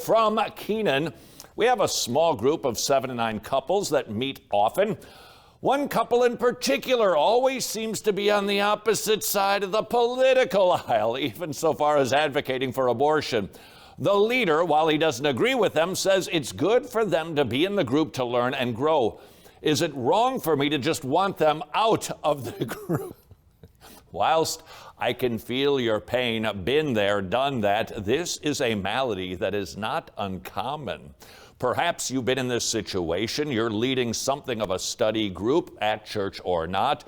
From Keenan, we have a small group of 7 to 9 couples that meet often. One couple in particular always seems to be on the opposite side of the political aisle, even so far as advocating for abortion. The leader, while he doesn't agree with them, says it's good for them to be in the group to learn and grow. Is it wrong for me to just want them out of the group? Whilst I can feel your pain, been there, done that, this is a malady that is not uncommon. Perhaps you've been in this situation. You're leading something of a study group at church or not,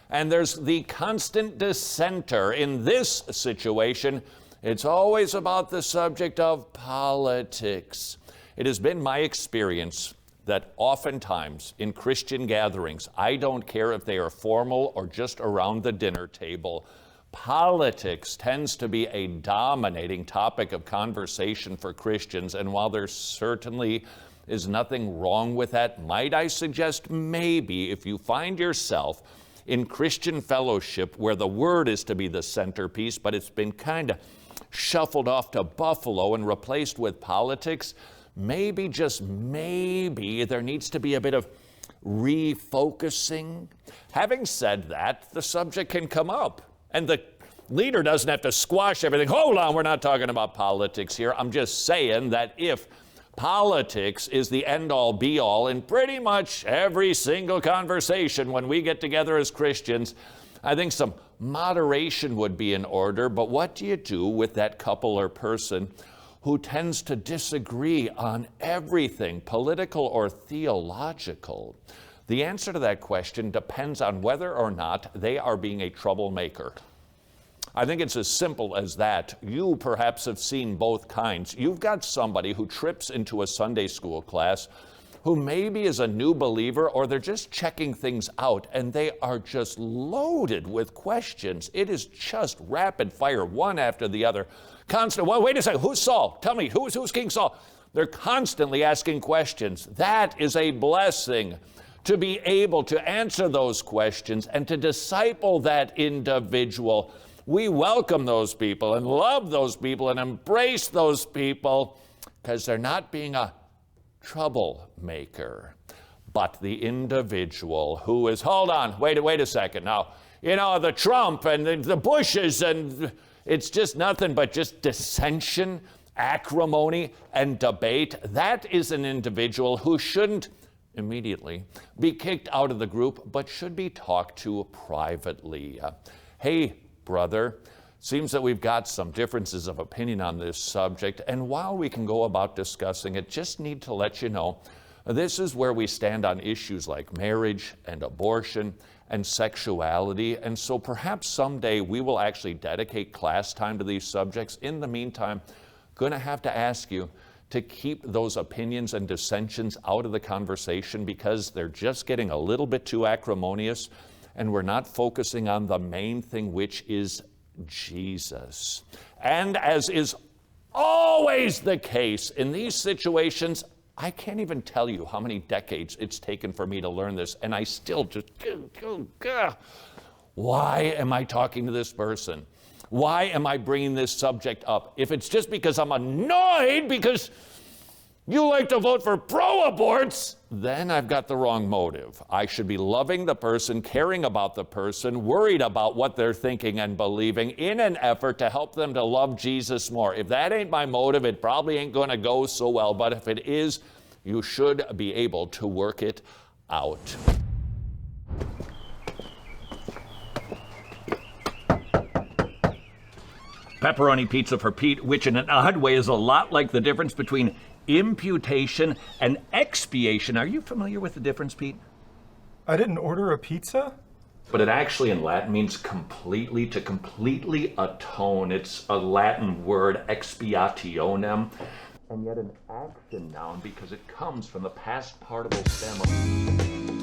and there's the constant dissenter. In this situation, it's always about the subject of politics. It has been my experience that oftentimes in Christian gatherings, I don't care if they are formal or just around the dinner table, politics tends to be a dominating topic of conversation for Christians. And while there certainly is nothing wrong with that, might I suggest maybe if you find yourself in Christian fellowship where the word is to be the centerpiece, but it's been kind of shuffled off to Buffalo and replaced with politics, maybe, just maybe, there needs to be a bit of refocusing. Having said that, the subject can come up, and the leader doesn't have to squash everything. Hold on, we're not talking about politics here. I'm just saying that if politics is the end-all, be-all in pretty much every single conversation when we get together as Christians, I think some moderation would be in order. But what do you do with that couple or person who tends to disagree on everything, political or theological? The answer to that question depends on whether or not they are being a troublemaker. I think it's as simple as that. You perhaps have seen both kinds. You've got somebody who trips into a Sunday school class who maybe is a new believer, or they're just checking things out, and they are just loaded with questions. It is just rapid fire, one after the other. Constant. Well, wait a second, who's Saul? Tell me, who's King Saul? They're constantly asking questions. That is a blessing, to be able to answer those questions and to disciple that individual. We welcome those people and love those people and embrace those people because they're not being a troublemaker, but the individual who is, hold on, wait a second now, the Trump and the Bushes, and it's just nothing but just dissension, acrimony, and debate. That is an individual who shouldn't immediately be kicked out of the group, but should be talked to privately. Hey, brother, seems that we've got some differences of opinion on this subject, and while we can go about discussing it, just need to let you know, this is where we stand on issues like marriage and abortion and sexuality, and so perhaps someday we will actually dedicate class time to these subjects. In the meantime, going to have to ask you to keep those opinions and dissensions out of the conversation because they're just getting a little bit too acrimonious, and we're not focusing on the main thing, which is Jesus. And as is always the case in these situations, I can't even tell you how many decades it's taken for me to learn this, and I still just, why am I talking to this person? Why am I bringing this subject up? If it's just because I'm annoyed because you like to vote for pro-aborts, then I've got the wrong motive. I should be loving the person, caring about the person, worried about what they're thinking and believing in an effort to help them to love Jesus more. If that ain't my motive, it probably ain't going to go so well. But if it is, you should be able to work it out. Pepperoni pizza for Pete, which in an odd way is a lot like the difference between imputation and expiation. Are you familiar with the difference, Pete? I didn't order a pizza? But it actually in Latin means completely, to completely atone. It's a Latin word, expiationem, and yet an action noun because it comes from the past participle stem of